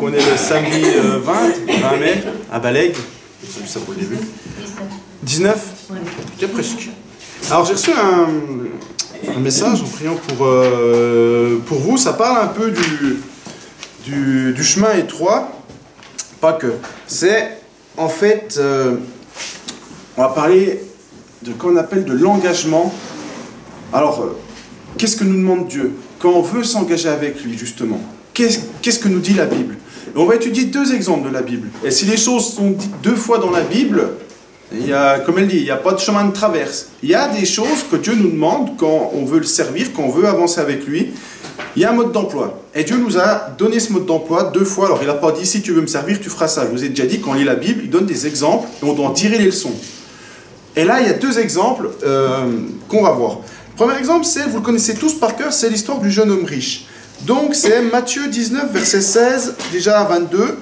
Donc on est le samedi 20 mai, à Balègue. J'ai vu ça pour le début. 19 Ok, presque. Alors j'ai reçu un message en priant pour vous. Ça parle un peu du chemin étroit. Pas que. C'est en fait, on va parler de qu'on appelle de l'engagement. Alors, qu'est-ce que nous demande Dieu quand on veut s'engager avec lui, justement? Qu'est-ce que nous dit la Bible? Et on va étudier deux exemples de la Bible. Et si les choses sont dites deux fois dans la Bible, il y a, comme elle dit, il n'y a pas de chemin de traverse. Il y a des choses que Dieu nous demande quand on veut le servir, quand on veut avancer avec lui. Il y a un mode d'emploi. Et Dieu nous a donné ce mode d'emploi deux fois. Alors, il n'a pas dit, si tu veux me servir, tu feras ça. Je vous ai déjà dit, quand on lit la Bible, il donne des exemples et on doit en tirer les leçons. Et là, il y a deux exemples qu'on va voir. Le premier exemple, c'est, vous le connaissez tous par cœur, c'est l'histoire du jeune homme riche. Donc, c'est Matthieu 19, verset 16, déjà à 22.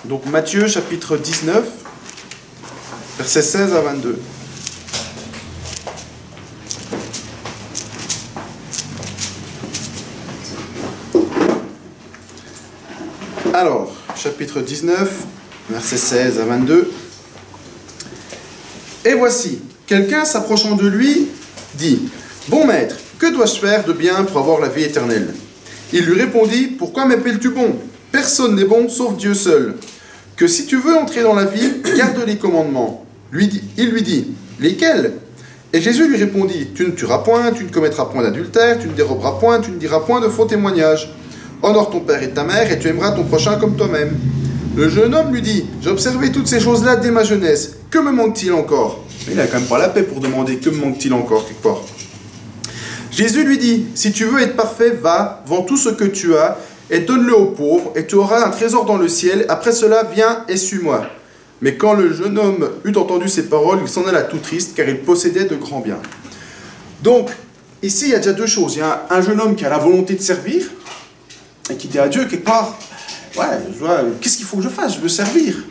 Donc, Matthieu, chapitre 19, verset 16 à 22. Alors, chapitre 19, verset 16 à 22. Et voici, quelqu'un s'approchant de lui dit, « Bon maître, que dois-je faire de bien pour avoir la vie éternelle ?» Il lui répondit, « Pourquoi m'appelles-tu bon? Personne n'est bon sauf Dieu seul. Que si tu veux entrer dans la vie, garde les commandements. » Il lui dit, « Lesquels ?» Et Jésus lui répondit, « Tu ne tueras point, tu ne commettras point d'adultère, tu ne déroberas point, tu ne diras point de faux témoignages. Honore ton père et ta mère, et tu aimeras ton prochain comme toi-même. » Le jeune homme lui dit, « J'ai observé toutes ces choses-là dès ma jeunesse. Que me manque-t-il encore ?» Il n'a quand même pas la paix pour demander, que me manque-t-il encore quelque part. Jésus lui dit, « Si tu veux être parfait, va, vends tout ce que tu as, et donne-le aux pauvres, et tu auras un trésor dans le ciel. Après cela, viens et suis-moi. » Mais quand le jeune homme eut entendu ces paroles, il s'en alla tout triste, car il possédait de grands biens. Donc, ici, il y a déjà deux choses. Il y a un jeune homme qui a la volonté de servir, et qui dit à Dieu, quelque part, « Ouais, qu'est-ce qu'il faut que je fasse? Je veux servir.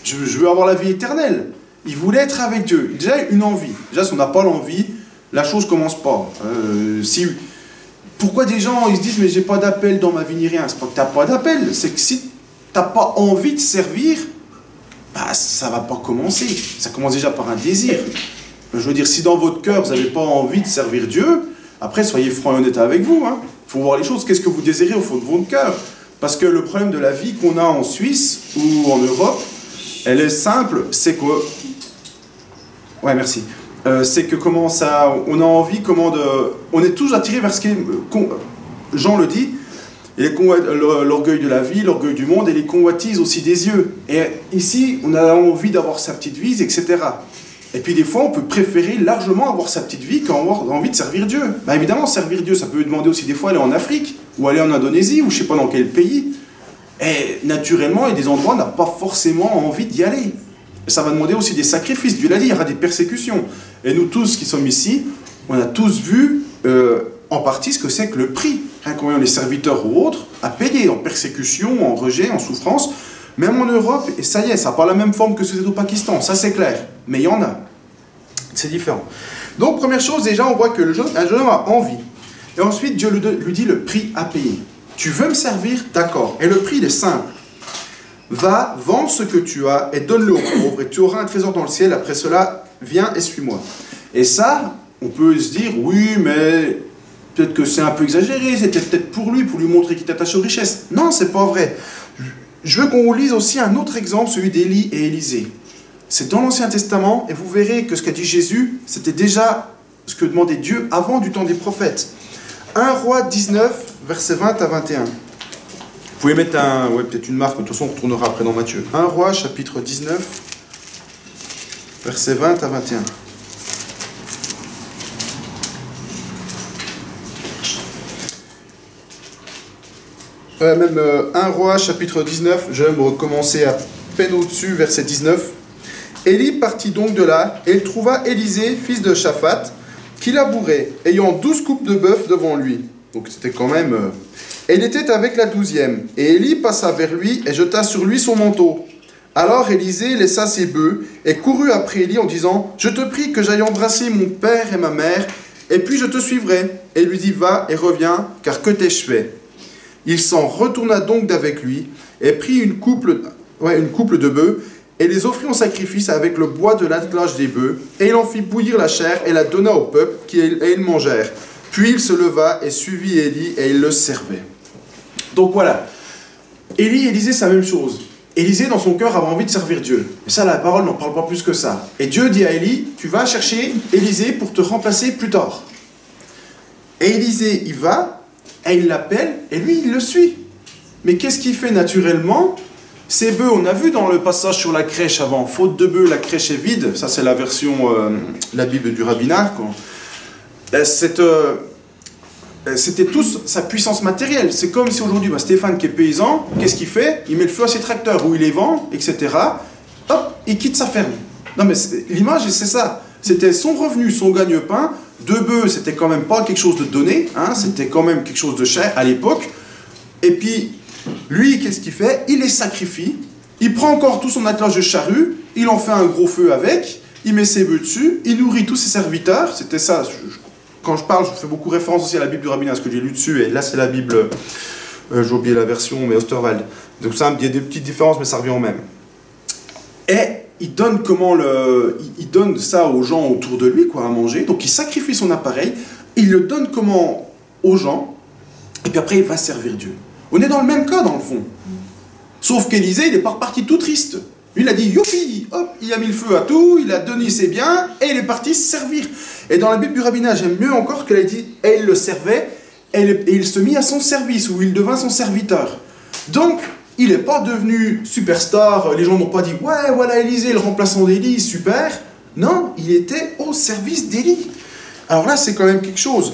Je veux avoir la vie éternelle. » Il voulait être avec Dieu. Déjà, une envie. Déjà, si on n'a pas l'envie, la chose ne commence pas. Pourquoi des gens ils se disent « Mais j'ai pas d'appel dans ma vie ni rien ?» C'est pas que tu n'as pas d'appel. C'est que si tu n'as pas envie de servir, bah, ça ne va pas commencer. Ça commence déjà par un désir. Je veux dire, si dans votre cœur, vous n'avez pas envie de servir Dieu, après, soyez franc et honnête avec vous. Il faut voir les choses. Qu'est-ce que vous désirez au fond de votre cœur? Parce que le problème de la vie qu'on a en Suisse ou en Europe, elle est simple, c'est que... Ouais, merci. C'est que comment ça... On a envie, on est tous attirés vers ce qui est... Jean le dit, l'orgueil de la vie, l'orgueil du monde et les convoitises aussi des yeux. Et ici, on a envie d'avoir sa petite vie, etc. Et puis des fois, on peut préférer largement avoir sa petite vie qu'avoir envie de servir Dieu. Bah, évidemment, servir Dieu, ça peut demander aussi des fois aller en Afrique, ou aller en Indonésie, ou je ne sais pas dans quel pays. Et naturellement, il y a des endroits où on n'a pas forcément envie d'y aller. Et ça va demander aussi des sacrifices. Dieu l'a dit, il y aura des persécutions. Et nous tous qui sommes ici, on a tous vu en partie ce que c'est que le prix. Combien les serviteurs ou autres à payer en persécution, en rejet, en souffrance. Même en Europe, et ça y est, ça n'a pas la même forme que ce que c'est au Pakistan, ça c'est clair. Mais il y en a. C'est différent. Donc, première chose, déjà, on voit que un jeune homme a envie. Et ensuite, Dieu lui dit le prix à payer. Tu veux me servir? D'accord. Et le prix, il est simple. Va, vends ce que tu as et donne-le aux pauvres, et tu auras un trésor dans le ciel. Après cela, viens et suis-moi. Et ça, on peut se dire, oui, mais peut-être que c'est un peu exagéré, c'était peut-être pour lui montrer qu'il est attaché aux richesses. Non, c'est pas vrai. Je veux qu'on lise aussi un autre exemple, celui d'Élie et Élisée. C'est dans l'Ancien Testament, et vous verrez que ce qu'a dit Jésus, c'était déjà ce que demandait Dieu avant du temps des prophètes. 1 Roi 19, versets 20 à 21. Vous pouvez mettre peut-être une marque, mais de toute façon on retournera après dans Matthieu. 1 Roi, chapitre 19, versets 20 à 21. Même 1 Roi, chapitre 19, je vais me recommencer à peine au-dessus, verset 19. Élie partit donc de là, et il trouva Élisée, fils de Shaphat, qui labourait, ayant 12 coupes de bœuf devant lui. Donc c'était quand même... Et il était avec la 12e. Et Élie passa vers lui et jeta sur lui son manteau. Alors Élisée laissa ses bœufs et courut après Élie en disant « Je te prie que j'aille embrasser mon père et ma mère, et puis je te suivrai. » Et il lui dit « Va et reviens, car que t'ai-je fait » Il s'en retourna donc d'avec lui, et prit une couple de bœufs, et les offrit en sacrifice avec le bois de l'attelage des bœufs, et il en fit bouillir la chair, et la donna au peuple, et ils mangèrent. Puis il se leva et suivit Élie, et il le servait. Donc voilà, Élisée, c'est la même chose. Élisée, dans son cœur, avait envie de servir Dieu. Et ça, la parole n'en parle pas plus que ça. Et Dieu dit à Élie, tu vas chercher Élisée pour te remplacer plus tard. Et Élisée, il va, et il l'appelle, et lui, il le suit. Mais qu'est-ce qu'il fait naturellement? Ces bœufs, on a vu dans le passage sur la crèche avant, faute de bœufs, la crèche est vide. Ça, c'est la version, la Bible du rabbinat. C'était tous sa puissance matérielle. C'est comme si aujourd'hui, Stéphane qui est paysan, qu'est-ce qu'il fait? Il met le feu à ses tracteurs, ou il les vend, etc. Hop, il quitte sa ferme. Non mais l'image, c'est ça. C'était son revenu, son gagne-pain. 2 bœufs, c'était quand même pas quelque chose de donné, hein, c'était quand même quelque chose de cher à l'époque. Et puis, lui, qu'est-ce qu'il fait? Il les sacrifie. Il prend encore tout son attelage de charrue, il en fait un gros feu avec, il met ses bœufs dessus, il nourrit tous ses serviteurs. C'était ça. Quand je parle, je fais beaucoup référence aussi à la Bible du rabbinat, ce que j'ai lu dessus, et là c'est la Bible, j'ai oublié la version, mais Osterwald. Donc ça, il y a des petites différences, mais ça revient au même. Et il donne il donne ça aux gens autour de lui, quoi, à manger. Donc il sacrifie son appareil, il le donne aux gens, et puis après il va servir Dieu. On est dans le même cas dans le fond. Sauf qu'Élisée, il n'est pas reparti tout triste. Lui, il a dit, youpi, hop, il a mis le feu à tout, il a donné ses biens, et il est parti servir. Et dans la Bible du rabbinat, j'aime mieux encore qu'elle a dit, et il le servait, et il se mit à son service, ou il devint son serviteur. Donc, il n'est pas devenu superstar, les gens n'ont pas dit, ouais, voilà Élisée, le remplaçant d'Élie, super. Non, il était au service d'Élie. Alors là, c'est quand même quelque chose.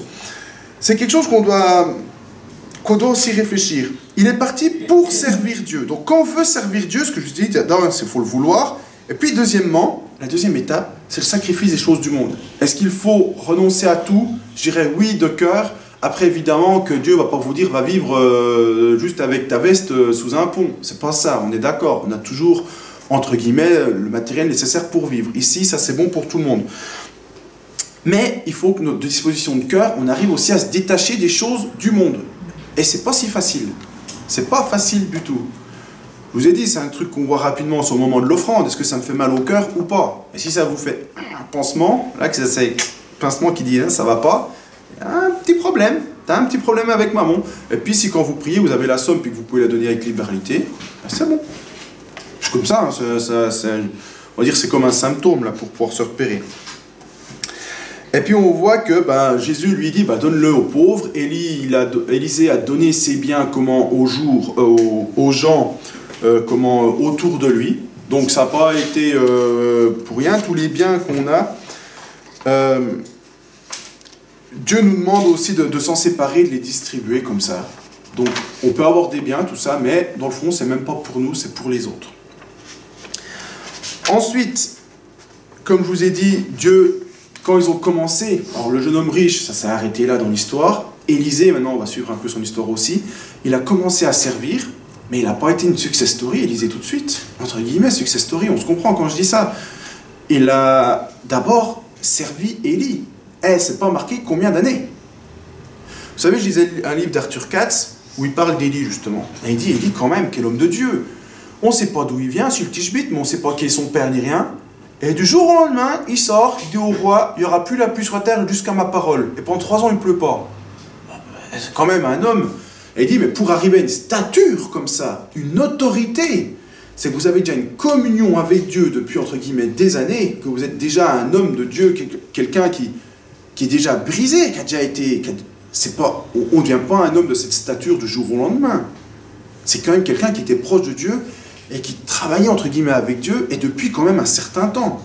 C'est quelque chose qu'on doit aussi réfléchir. Il est parti pour servir Dieu. Donc quand on veut servir Dieu, ce que je dis, d'abord, il faut le vouloir. Et puis deuxièmement, la deuxième étape, c'est le sacrifice des choses du monde. Est-ce qu'il faut renoncer à tout? Je dirais oui de cœur. Après, évidemment, que Dieu ne va pas vous dire, va vivre juste avec ta veste sous un pont. C'est pas ça, on est d'accord. On a toujours, entre guillemets, le matériel nécessaire pour vivre. Ici, ça c'est bon pour tout le monde. Mais il faut que notre disposition de cœur, on arrive aussi à se détacher des choses du monde. Et c'est pas si facile. C'est pas facile du tout. Je vous ai dit, c'est un truc qu'on voit rapidement au moment de l'offrande. Est-ce que ça me fait mal au cœur ou pas? Et si ça vous fait un pansement, là, que c'est pincement qui dit, hein, ça va pas, il y a un petit problème. Tu as un petit problème avec maman. Et puis, si quand vous priez, vous avez la somme puis que vous pouvez la donner avec libéralité, ben c'est bon. C'est comme ça, hein, on va dire c'est comme un symptôme là, pour pouvoir se repérer. Et puis on voit que Jésus lui dit donne-le aux pauvres. Élisée a donné ses biens aux gens autour de lui. Donc ça n'a pas été pour rien, tous les biens qu'on a. Dieu nous demande aussi de s'en séparer, de les distribuer comme ça. Donc on peut avoir des biens, tout ça, mais dans le fond c'est même pas pour nous, c'est pour les autres. Ensuite, comme je vous ai dit, Dieu... Quand ils ont commencé, alors le jeune homme riche, ça s'est arrêté là dans l'histoire. Élisée, maintenant on va suivre un peu son histoire aussi, il a commencé à servir, mais il n'a pas été une success story, Élisée tout de suite. Entre guillemets, success story, on se comprend quand je dis ça. Il a d'abord servi Élie. C'est pas marqué combien d'années. Vous savez, je lisais un livre d'Arthur Katz, où il parle d'Élie justement. Et il dit, Élie quand même, quel homme de Dieu. On ne sait pas d'où il vient, sur le Tishbit, mais on ne sait pas qui est son père ni rien. Et du jour au lendemain, il sort, il dit au roi, il n'y aura plus la pluie sur la terre jusqu'à ma parole. Et pendant 3 ans, il ne pleut pas. C'est quand même un homme. Et il dit, mais pour arriver à une stature comme ça, une autorité, c'est que vous avez déjà une communion avec Dieu depuis, entre guillemets, des années, que vous êtes déjà un homme de Dieu, quelqu'un qui est déjà brisé, qui a déjà été... on ne devient pas un homme de cette stature du jour au lendemain. C'est quand même quelqu'un qui était proche de Dieu, et qui travaillait entre guillemets avec Dieu, et depuis quand même un certain temps.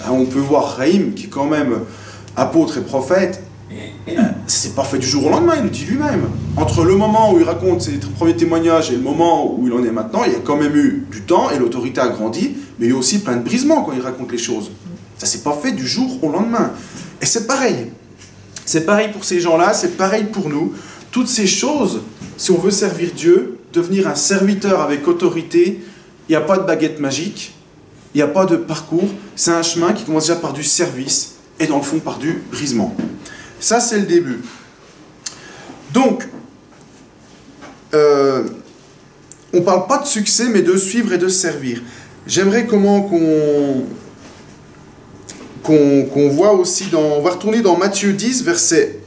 On peut voir Raïm, qui est quand même apôtre et prophète, c'est pas fait du jour au lendemain, il le dit lui-même. Entre le moment où il raconte ses premiers témoignages et le moment où il en est maintenant, il y a quand même eu du temps, et l'autorité a grandi, mais il y a eu aussi plein de brisements quand il raconte les choses. Ça s'est pas fait du jour au lendemain. Et c'est pareil. C'est pareil pour ces gens-là, c'est pareil pour nous. Toutes ces choses, si on veut servir Dieu, devenir un serviteur avec autorité, il n'y a pas de baguette magique, il n'y a pas de parcours, c'est un chemin qui commence déjà par du service et dans le fond par du brisement. Ça c'est le début. Donc, on ne parle pas de succès, mais de suivre et de servir. J'aimerais qu'on voit aussi on va retourner dans Matthieu 10, verset...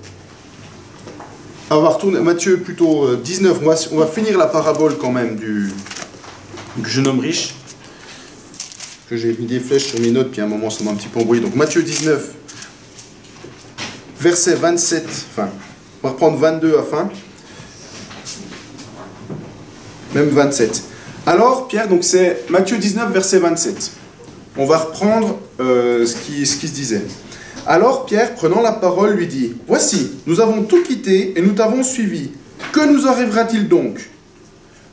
On va retourner Matthieu plutôt 19. On va finir la parabole quand même du jeune homme riche. Que j'ai mis des flèches sur mes notes, puis à un moment ça m'a un petit peu embrouillé. Donc Matthieu 19, verset 27, enfin, on va reprendre 22 à fin. Même 27. Alors, Pierre, donc c'est Matthieu 19, verset 27. On va reprendre ce qui se disait. Alors Pierre, prenant la parole, lui dit, « Voici, nous avons tout quitté et nous t'avons suivi. Que nous arrivera-t-il donc ?»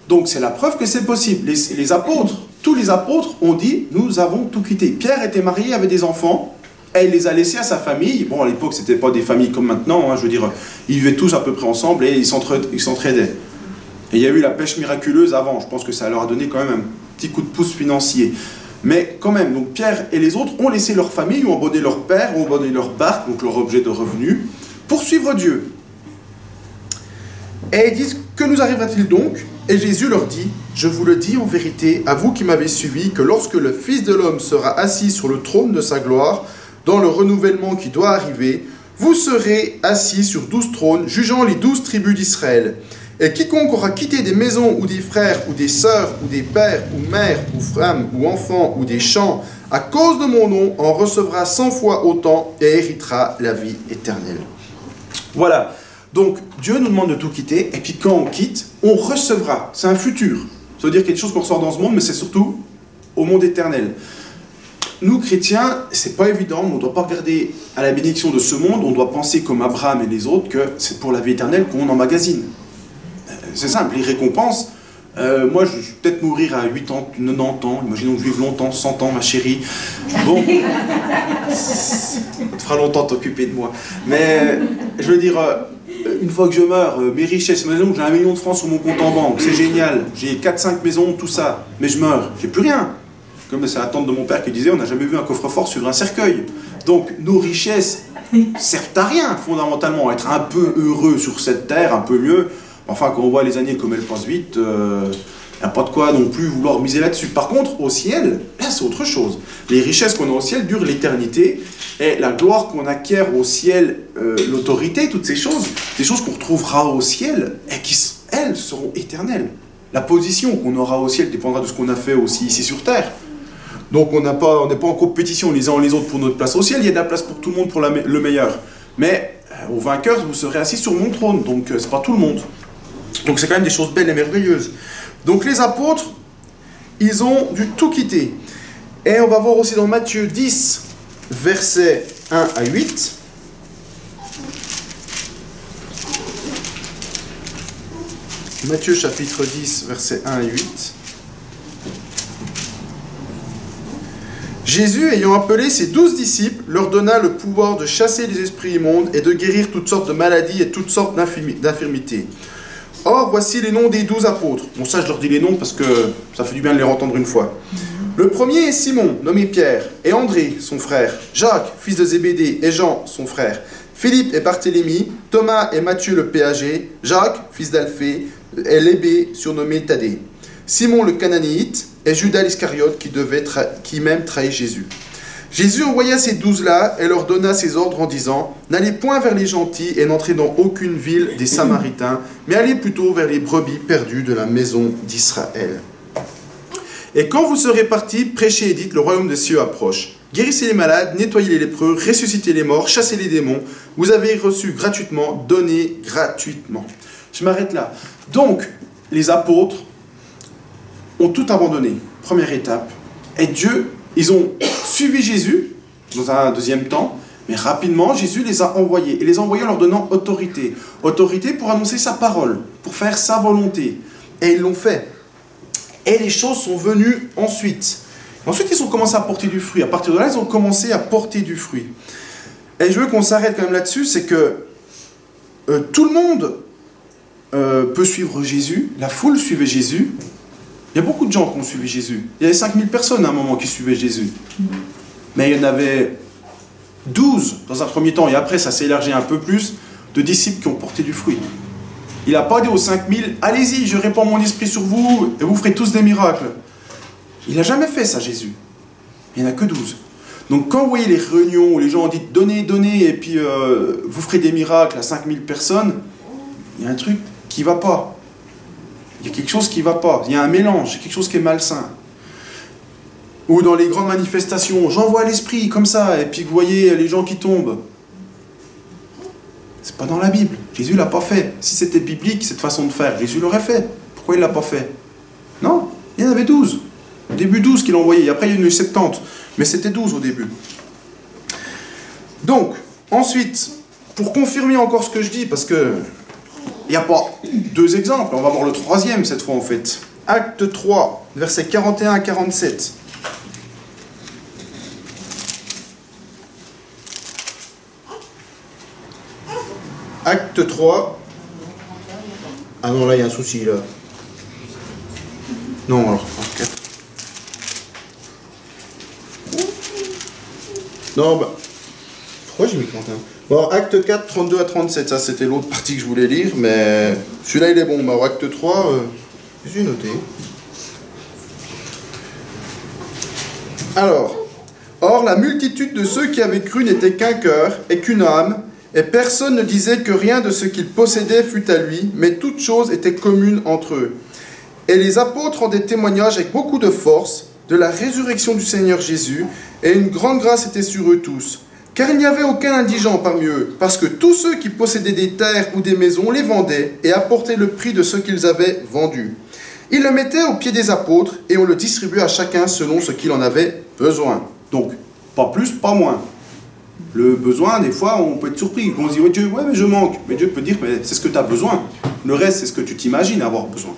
Donc c'est la preuve que c'est possible. Les apôtres, tous les apôtres ont dit, nous avons tout quitté. Pierre était marié, avait des enfants, et il les a laissés à sa famille. Bon, à l'époque, c'était pas des familles comme maintenant, hein, je veux dire, ils vivaient tous à peu près ensemble et ils s'entraidaient. Et il y a eu la pêche miraculeuse avant, je pense que ça leur a donné quand même un petit coup de pouce financier. Mais quand même, donc Pierre et les autres ont laissé leur famille, ont abandonné leur père, ont abandonné leur barque, donc leur objet de revenu, pour suivre Dieu. Et ils disent, que nous arrivera-t-il donc? Et Jésus leur dit, je vous le dis en vérité, à vous qui m'avez suivi, que lorsque le Fils de l'homme sera assis sur le trône de sa gloire, dans le renouvellement qui doit arriver, vous serez assis sur 12 trônes, jugeant les 12 tribus d'Israël. Et quiconque aura quitté des maisons, ou des frères, ou des sœurs, ou des pères, ou mères, ou femmes, ou enfants, ou des champs, à cause de mon nom, en recevra 100 fois autant, et héritera la vie éternelle. Voilà. Donc, Dieu nous demande de tout quitter, et puis quand on quitte, on recevra. C'est un futur. Ça veut dire quelque chose qu'on ressort dans ce monde, mais c'est surtout au monde éternel. Nous, chrétiens, c'est pas évident, mais on ne doit pas regarder à la bénédiction de ce monde, on doit penser comme Abraham et les autres, que c'est pour la vie éternelle qu'on emmagasine. C'est simple, les récompenses, moi je vais peut-être mourir à 8 ans, 90 ans, imaginons que je vive longtemps, 100 ans ma chérie. Bon, ça te fera longtemps t'occuper de moi. Mais je veux dire, une fois que je meurs, mes richesses, imaginons que j'ai 1 million de francs sur mon compte en banque, c'est génial, j'ai 4-5 maisons, tout ça, mais je meurs, j'ai plus rien. Comme c'est la tante de mon père qui disait, on n'a jamais vu un coffre-fort sur un cercueil. Donc nos richesses servent à rien fondamentalement, être un peu heureux sur cette terre, un peu mieux. Enfin, quand on voit les années comme elles passent vite, il n'y a pas de quoi non plus vouloir miser là-dessus. Par contre, au ciel, là, c'est autre chose. Les richesses qu'on a au ciel durent l'éternité, et la gloire qu'on acquiert au ciel, l'autorité, toutes ces choses qu'on retrouvera au ciel, et qui, elles, seront éternelles. La position qu'on aura au ciel dépendra de ce qu'on a fait aussi ici sur terre. Donc on n'est pas en compétition les uns les autres pour notre place au ciel, il y a de la place pour tout le monde, pour le meilleur. Mais au vainqueur, vous serez assis sur mon trône, donc c'est pas tout le monde. Donc c'est quand même des choses belles et merveilleuses. Donc les apôtres, ils ont dû tout quitter. Et on va voir aussi dans Matthieu 10, versets 1 à 8. Matthieu chapitre 10, versets 1 à 8. Jésus, ayant appelé ses 12 disciples, leur donna le pouvoir de chasser les esprits immondes et de guérir toutes sortes de maladies et toutes sortes d'infirmités. Or, voici les noms des 12 apôtres. Bon, ça, je leur dis les noms parce que ça fait du bien de les entendre une fois. Le premier est Simon, nommé Pierre, et André, son frère, Jacques, fils de Zébédée, et Jean, son frère, Philippe et Barthélemy, Thomas et Matthieu le péager, Jacques, fils d'Alphée, et Lébé, surnommé Thaddée, Simon le Cananéite, et Judas l'Iscariote qui même trahit Jésus. Jésus envoya ces 12-là et leur donna ses ordres en disant « N'allez point vers les gentils et n'entrez dans aucune ville des Samaritains, mais allez plutôt vers les brebis perdues de la maison d'Israël. Et quand vous serez partis, prêchez et dites, le royaume des cieux approche. Guérissez les malades, nettoyez les lépreux, ressuscitez les morts, chassez les démons. Vous avez reçu gratuitement, donnez gratuitement. » Je m'arrête là. Donc, les apôtres ont tout abandonné. Première étape. Et Dieu, ils ont suivi Jésus dans un deuxième temps, mais rapidement, Jésus les a envoyés. Et les a envoyés en leur donnant autorité. Autorité pour annoncer sa parole, pour faire sa volonté. Et ils l'ont fait. Et les choses sont venues ensuite. Ensuite, ils ont commencé à porter du fruit. À partir de là, ils ont commencé à porter du fruit. Et je veux qu'on s'arrête quand même là-dessus, c'est que tout le monde peut suivre Jésus. La foule suivait Jésus. Il y a beaucoup de gens qui ont suivi Jésus. Il y avait 5000 personnes à un moment qui suivaient Jésus. Mais il y en avait 12 dans un premier temps, et après ça s'est élargi un peu plus, de disciples qui ont porté du fruit. Il n'a pas dit aux 5000, allez-y, je répands mon esprit sur vous et vous ferez tous des miracles. Il n'a jamais fait ça, Jésus. Il n'y en a que 12. Donc quand vous voyez les réunions où les gens ont dit donnez, donnez, et puis vous ferez des miracles à 5000 personnes, il y a un truc qui ne va pas. Il y a quelque chose qui ne va pas. Il y a un mélange, quelque chose qui est malsain. Ou dans les grandes manifestations, j'envoie l'esprit comme ça, et puis vous voyez les gens qui tombent. C'est pas dans la Bible. Jésus ne l'a pas fait. Si c'était biblique, cette façon de faire, Jésus l'aurait fait. Pourquoi il ne l'a pas fait? Non, il y en avait 12. Au début 12 qu'il a envoyé, après il y en a eu 70. Mais c'était 12 au début. Donc, ensuite, pour confirmer encore ce que je dis, parce que il n'y a pas 2 exemples, on va voir le 3e cette fois en fait. Acte 3, versets 41 à 47. Acte 3. Ah non, là il y a un souci là. Non, alors, 4. Non, bah. Pourquoi j'ai mis Quentin? Bon, acte 4, 32 à 37, ça c'était l'autre partie que je voulais lire, mais celui-là il est bon. Alors, acte 3, j'ai noté. Alors, or la multitude de ceux qui avaient cru n'était qu'un cœur et qu'une âme, et personne ne disait que rien de ce qu'il possédait fût à lui, mais toutes choses étaient communes entre eux. Et les apôtres rendaient témoignage avec beaucoup de force de la résurrection du Seigneur Jésus, et une grande grâce était sur eux tous. Car il n'y avait aucun indigent parmi eux, parce que tous ceux qui possédaient des terres ou des maisons les vendaient et apportaient le prix de ce qu'ils avaient vendu. Ils le mettaient aux pieds des apôtres, et on le distribuait à chacun selon ce qu'il en avait besoin. Donc, pas plus, pas moins. Le besoin, des fois, on peut être surpris. On se dit, ouais, Dieu, ouais, mais je manque. Mais Dieu peut dire, mais c'est ce que tu as besoin. Le reste, c'est ce que tu t'imagines avoir besoin.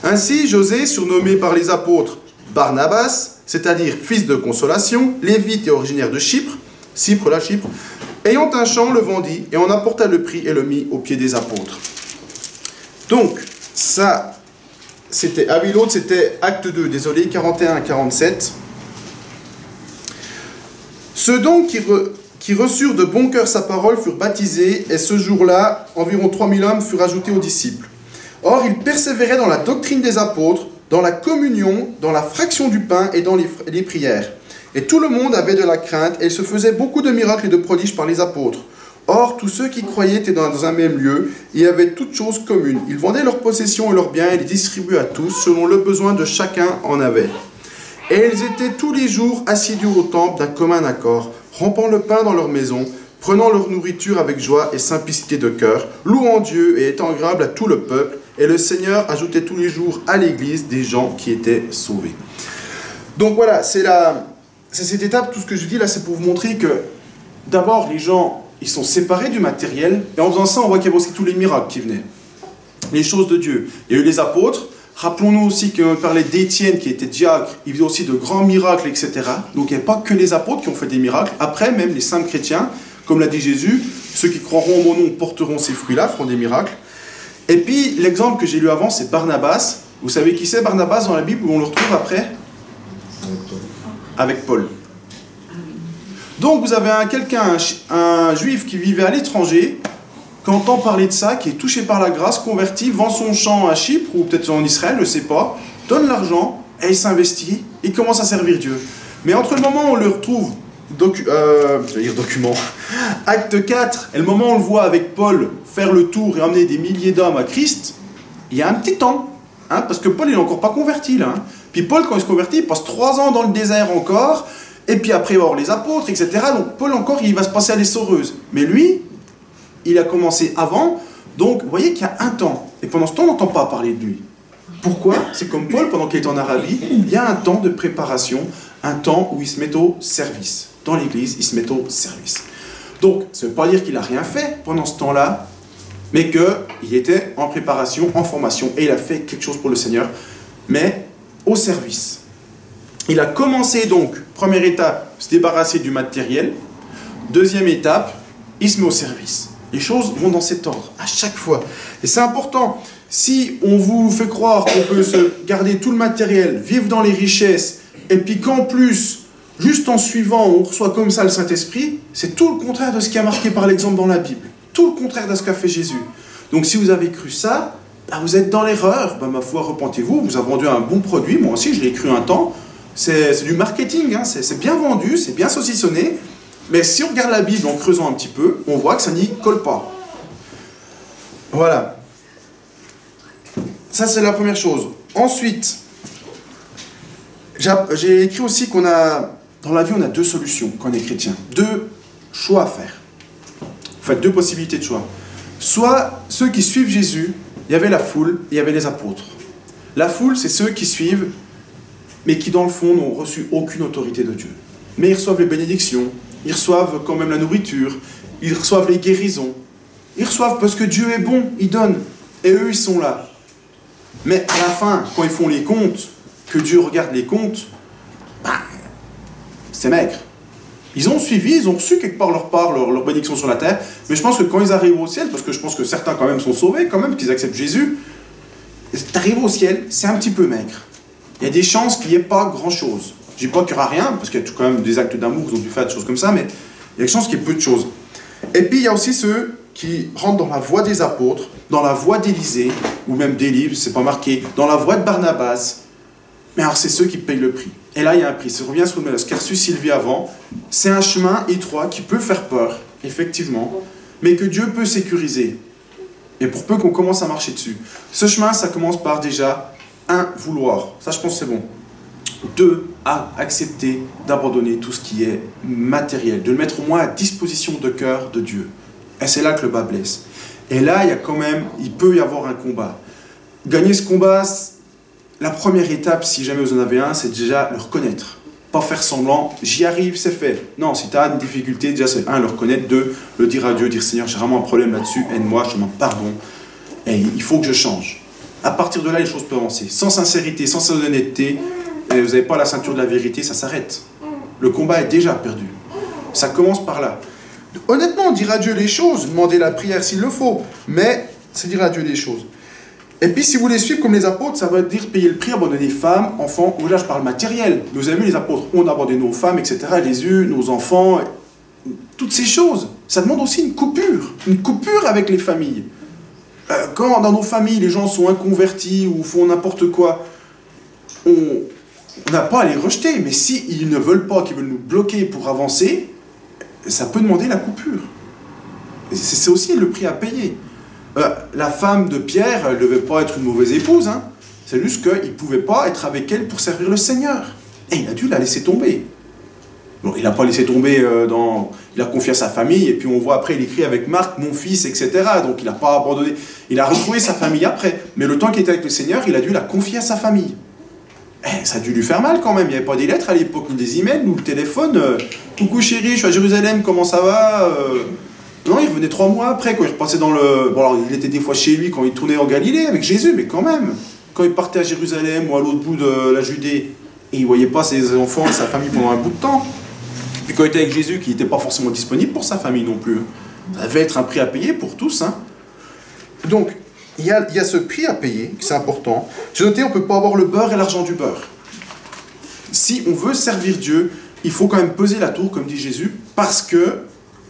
Ainsi, José, surnommé par les apôtres Barnabas, c'est-à-dire fils de consolation, lévite et originaire de Chypre, Chypre, ayant un champ, le vendit, et en apporta le prix et le mit aux pieds des apôtres. Donc, ça, c'était, l'autre, c'était acte 2, désolé, 41 à 47. Ceux donc qui reçurent de bon cœur sa parole furent baptisés, et ce jour-là, environ 3000 hommes furent ajoutés aux disciples. Or, ils persévéraient dans la doctrine des apôtres, dans la communion, dans la fraction du pain et dans les prières. Et tout le monde avait de la crainte, et il se faisait beaucoup de miracles et de prodiges par les apôtres. Or, tous ceux qui croyaient étaient dans un même lieu, et avaient toutes choses communes. Ils vendaient leurs possessions et leurs biens, et les distribuaient à tous, selon le besoin de chacun en avait. Et ils étaient tous les jours assidus au temple d'un commun accord, rompant le pain dans leur maison, prenant leur nourriture avec joie et simplicité de cœur, louant Dieu et étant agréable à tout le peuple, et le Seigneur ajoutait tous les jours à l'Église des gens qui étaient sauvés. Donc voilà, c'est cette étape, tout ce que je dis là, c'est pour vous montrer que d'abord les gens, ils sont séparés du matériel, et en faisant ça, on voit qu'il y avait aussi tous les miracles qui venaient, les choses de Dieu. Il y a eu les apôtres. Rappelons-nous aussi qu'on parlait d'Étienne qui était diacre, il faisait aussi de grands miracles, etc. Donc il n'y a pas que les apôtres qui ont fait des miracles. Après, même les saints chrétiens, comme l'a dit Jésus, ceux qui croiront en mon nom porteront ces fruits-là, feront des miracles. Et puis l'exemple que j'ai lu avant, c'est Barnabas. Vous savez qui c'est Barnabas dans la Bible, où on le retrouve après? Avec Paul. Donc vous avez un juif qui vivait à l'étranger, qui entend parler de ça, qui est touché par la grâce, converti, vend son champ à Chypre, ou peut-être en Israël, je ne sais pas, donne l'argent, et il s'investit, il commence à servir Dieu. Mais entre le moment où on le retrouve, acte 4, et le moment où on le voit avec Paul faire le tour et emmener des milliers d'hommes à Christ, il y a un petit temps, parce que Paul il n'est encore pas converti là. Puis Paul, quand il se convertit, il passe 3 ans dans le désert encore, et puis après il va voir les apôtres, etc. Donc Paul encore, il va se passer à l'essoreuse. Mais lui, il a commencé avant, donc vous voyez qu'il y a un temps. Et pendant ce temps, on n'entend pas parler de lui. Pourquoi? C'est comme Paul, pendant qu'il est en Arabie, il y a un temps de préparation, un temps où il se met au service. Dans l'église, il se met au service. Donc, ça ne veut pas dire qu'il n'a rien fait pendant ce temps-là, mais qu'il était en préparation, en formation, et il a fait quelque chose pour le Seigneur, mais au service. Il a commencé donc, première étape, se débarrasser du matériel. Deuxième étape, il se met au service. Les choses vont dans cet ordre, à chaque fois. Et c'est important. Si on vous fait croire qu'on peut se garder tout le matériel, vivre dans les richesses, et puis qu'en plus, juste en suivant, on reçoit comme ça le Saint-Esprit, c'est tout le contraire de ce qui est marqué par l'exemple dans la Bible. Tout le contraire de ce qu'a fait Jésus. Donc si vous avez cru ça, bah, vous êtes dans l'erreur. Bah, ma foi, repentez-vous, vous avez vendu un bon produit, moi aussi je l'ai cru un temps. C'est du marketing, hein. C'est bien vendu, c'est bien saucissonné. Mais si on regarde la Bible en creusant un petit peu, on voit que ça n'y colle pas. Voilà. Ça, c'est la première chose. Ensuite, j'ai écrit aussi qu'on a, dans la vie, on a deux solutions quand on est chrétien. Deux choix à faire. En fait, deux possibilités de choix. Soit ceux qui suivent Jésus, il y avait la foule, et il y avait les apôtres. La foule, c'est ceux qui suivent, mais qui, dans le fond, n'ont reçu aucune autorité de Dieu. Mais ils reçoivent les bénédictions, ils reçoivent quand même la nourriture, ils reçoivent les guérisons. Ils reçoivent parce que Dieu est bon, il donne. Et eux, ils sont là. Mais à la fin, quand ils font les comptes, que Dieu regarde les comptes, bah, c'est maigre. Ils ont suivi, ils ont reçu quelque part leur bénédiction sur la terre, mais je pense que quand ils arrivent au ciel, parce que je pense que certains quand même sont sauvés, quand même, qu'ils acceptent Jésus, t'arrives au ciel, c'est un petit peu maigre. Il y a des chances qu'il n'y ait pas grand-chose. Je ne dis pas qu'il n'y aura rien, parce qu'il y a quand même des actes d'amour qu'ils ont dû faire, des choses comme ça, mais il y a des chances qu'il y ait peu de choses. Et puis il y a aussi ceux qui rentrent dans la voie des apôtres, dans la voie d'Élisée, ou même d'Élie, c'est pas marqué, dans la voie de Barnabas. Mais alors c'est ceux qui payent le prix. Et là il y a un prix, ça revient sur ce qu'a reçu Sylvie avant, c'est un chemin étroit qui peut faire peur, effectivement, mais que Dieu peut sécuriser. Et pour peu qu'on commence à marcher dessus. Ce chemin, ça commence par déjà, 1, vouloir, ça je pense que c'est bon. 2, accepter d'abandonner tout ce qui est matériel, de le mettre au moins à disposition de cœur de Dieu. Et c'est là que le bas blesse. Et là, il peut y avoir un combat. Gagner ce combat, la première étape, si jamais vous en avez un, c'est déjà le reconnaître. Pas faire semblant, j'y arrive, c'est fait. Non, si tu as une difficulté, déjà c'est 1, le reconnaître, 2, le dire à Dieu, dire Seigneur, j'ai vraiment un problème là-dessus, aide-moi, je te demande pardon. Et il faut que je change. À partir de là, les choses peuvent avancer. Sans sincérité, sans honnêteté, et vous n'avez pas la ceinture de la vérité, ça s'arrête. Le combat est déjà perdu. Ça commence par là. Honnêtement, dire à Dieu les choses, demander la prière s'il le faut, mais c'est dire à Dieu les choses. Et puis, si vous voulez suivre comme les apôtres, ça veut dire payer le prix, abandonner femmes, enfants, ou là je parle matériel. Vous avez vu, les apôtres ont abandonné nos femmes, etc., Jésus, nos enfants, toutes ces choses. Ça demande aussi une coupure avec les familles. Quand dans nos familles, les gens sont inconvertis ou font n'importe quoi, on n'a pas à les rejeter, mais s'ils ne veulent pas, qu'ils veulent nous bloquer pour avancer, ça peut demander la coupure. C'est aussi le prix à payer. La femme de Pierre, elle ne devait pas être une mauvaise épouse, hein. C'est juste qu'il ne pouvait pas être avec elle pour servir le Seigneur. Et il a dû la laisser tomber. Bon, il n'a pas laissé tomber il a confié à sa famille, et puis on voit après, il écrit avec Marc, mon fils, etc. Donc il n'a pas abandonné. Il a retrouvé sa famille après. Mais le temps qu'il était avec le Seigneur, il a dû la confier à sa famille. Ça a dû lui faire mal quand même. Il n'y avait pas des lettres à l'époque, ni des emails, ou le téléphone. Coucou chérie, je suis à Jérusalem, comment ça va Non, il revenait 3 mois après, quand il repassait dans le... Bon, alors, il était des fois chez lui quand il tournait en Galilée avec Jésus, mais quand même. Quand il partait à Jérusalem ou à l'autre bout de la Judée, et il ne voyait pas ses enfants et sa famille pendant un bout de temps. Puis quand il était avec Jésus, qui n'était pas forcément disponible pour sa famille non plus. Ça devait être un prix à payer pour tous. Hein. Donc, il y a ce prix à payer, c'est important. J'ai noté, on ne peut pas avoir le beurre et l'argent du beurre. Si on veut servir Dieu, il faut quand même peser la tour, comme dit Jésus, parce que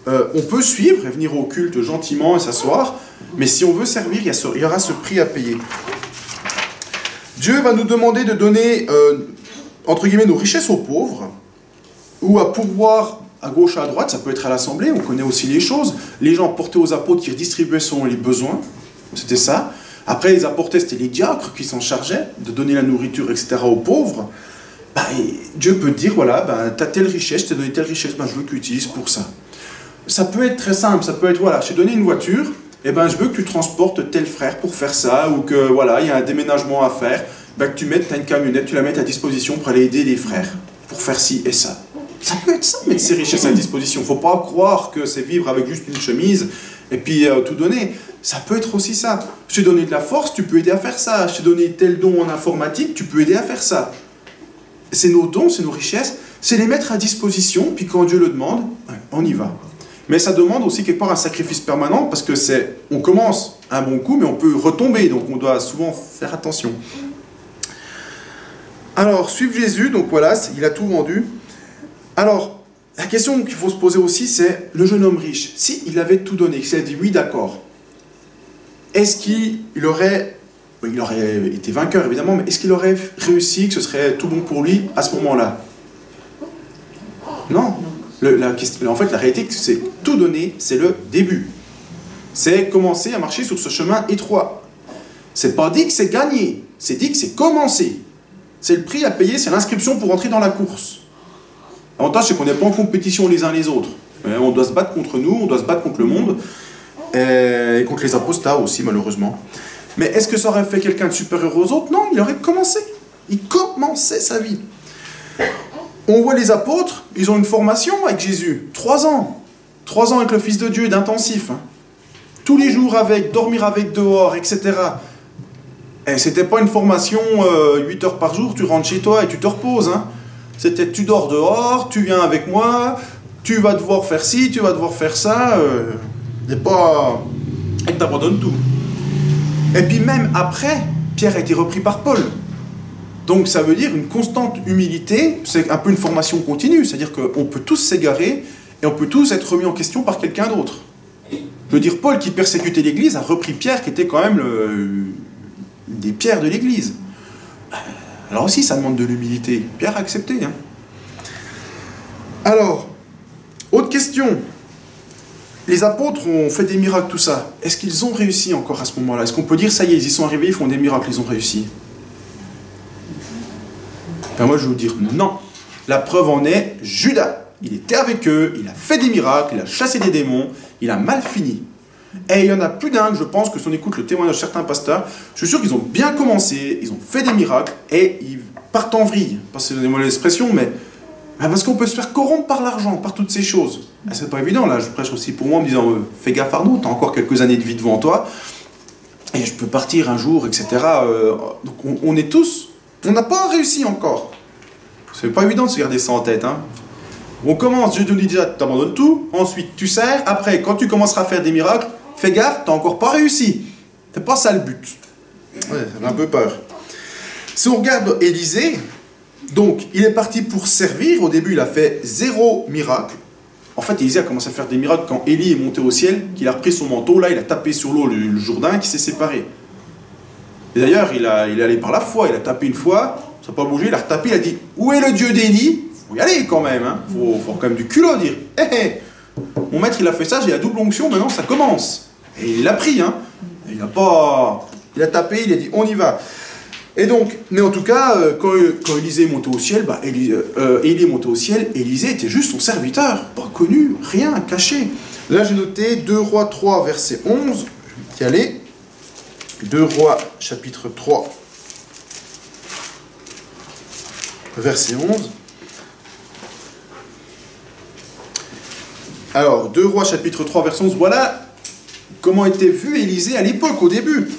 on peut suivre et venir au culte gentiment et s'asseoir, mais si on veut servir, il y aura ce prix à payer. Dieu va nous demander de donner, entre guillemets, nos richesses aux pauvres, ou à pourvoir à gauche, à droite, ça peut être à l'Assemblée, on connaît aussi les choses. Les gens portaient aux apôtres qui redistribuaient selon les besoins, c'était ça. Après, les apportaient, c'était les diacres qui s'en chargeaient, de donner la nourriture, etc. aux pauvres. Dieu peut dire, voilà, tu as telle richesse, je t'ai donné telle richesse, je veux que tu utilises pour ça. Ça peut être très simple, ça peut être, voilà, je t'ai donné une voiture, je veux que tu transportes tel frère pour faire ça, ou que, voilà, il y a un déménagement à faire, que tu as une camionnette, tu la mets à disposition pour aller aider les frères, pour faire ci et ça. Ça peut être ça, mettre ses richesses à disposition. Il ne faut pas croire que c'est vivre avec juste une chemise et puis tout donner. Ça peut être aussi ça. Je t'ai donné de la force, tu peux aider à faire ça. Je t'ai donné tel don en informatique, tu peux aider à faire ça. C'est nos dons, c'est nos richesses, c'est les mettre à disposition, puis quand Dieu le demande, on y va. Mais ça demande aussi quelque part un sacrifice permanent, parce que on commence un bon coup, mais on peut retomber, donc on doit souvent faire attention. Alors, suivre Jésus, donc voilà, il a tout vendu. Alors, la question qu'il faut se poser aussi, c'est le jeune homme riche. S'il avait tout donné, qu'il s'est dit oui, d'accord, est-ce qu'il aurait... Il aurait été vainqueur, évidemment, mais est-ce qu'il aurait réussi, que ce serait tout bon pour lui à ce moment-là? Non. En fait, la réalité, c'est tout donner, c'est le début. C'est commencer à marcher sur ce chemin étroit. C'est pas dit que c'est gagné, c'est dit que c'est commencer. C'est le prix à payer, c'est l'inscription pour entrer dans la course. L'avantage, c'est qu'on n'est pas en compétition les uns les autres. On doit se battre contre nous, on doit se battre contre le monde, et contre les apostats aussi, malheureusement. Mais est-ce que ça aurait fait quelqu'un de supérieur aux autres? Non, il aurait commencé. Il commençait sa vie. On voit les apôtres, ils ont une formation avec Jésus. 3 ans. 3 ans avec le Fils de Dieu, d'intensif. Hein. Tous les jours avec, dormir avec dehors, etc. Et c'était pas une formation 8 heures par jour, tu rentres chez toi et tu te reposes. Hein. C'était tu dors dehors, tu viens avec moi, tu vas devoir faire ci, tu vas devoir faire ça. Et pas... Et t'abandonnes tout. Et puis même après, Pierre a été repris par Paul. Donc ça veut dire une constante humilité, c'est un peu une formation continue, c'est-à-dire qu'on peut tous s'égarer et on peut tous être remis en question par quelqu'un d'autre. Je veux dire, Paul qui persécutait l'Église a repris Pierre qui était quand même des pierres de l'Église. Alors aussi ça demande de l'humilité. Pierre a accepté. Hein. Alors, autre question. Les apôtres ont fait des miracles, tout ça. Est-ce qu'ils ont réussi encore à ce moment-là? Est-ce qu'on peut dire, ça y est, ils y sont arrivés, ils font des miracles, ils ont réussi? Ben moi, je vais vous dire non. La preuve en est Judas. Il était avec eux, il a fait des miracles, il a chassé des démons, il a mal fini. Et il y en a plus d'un, je pense, que si on écoute le témoignage de certains pasteurs, je suis sûr qu'ils ont bien commencé, ils ont fait des miracles, et ils partent en vrille. Passez-moi l'expression, mais... parce qu'on peut se faire corrompre par l'argent, par toutes ces choses. C'est pas évident, là, je prêche aussi pour moi en me disant fais gaffe Arnaud, t'as encore quelques années de vie devant toi, et je peux partir un jour, etc. Donc on est tous, on n'a pas réussi encore. C'est pas évident de se garder ça en tête. Hein. On commence, je te dis déjà, t'abandonnes tout, ensuite tu sers, après, quand tu commenceras à faire des miracles, fais gaffe, t'as encore pas réussi. C'est pas ça le but. Ouais, ça fait un peu peur. Si on regarde Élisée, donc, il est parti pour servir. Au début, il a fait 0 miracle. En fait, Élisée a commencé à faire des miracles quand Élie est monté au ciel, qu'il a repris son manteau, là, il a tapé sur l'eau le Jourdain qui s'est séparé. Et d'ailleurs, il est allé par la foi, il a tapé une fois, ça n'a pas bougé, il a retapé, il a dit « Où est le Dieu d'Élie ?» Il faut y aller quand même, hein. Faut quand même du culot dire « Hé hé, mon maître, il a fait ça, j'ai la double onction, maintenant ça commence. » Et il l'a pris, hein. Il a pas... Il a tapé, il a dit « On y va. » Et donc, mais en tout cas, quand Élisée est monté au ciel, Élie est monté au ciel, Élisée était juste son serviteur, pas connu, rien, caché. Là, j'ai noté 2 Rois 3, verset 11, je vais y aller. 2 Rois, chapitre 3, verset 11. Alors, 2 Rois, chapitre 3, verset 11, voilà comment était vu Élisée à l'époque, au début.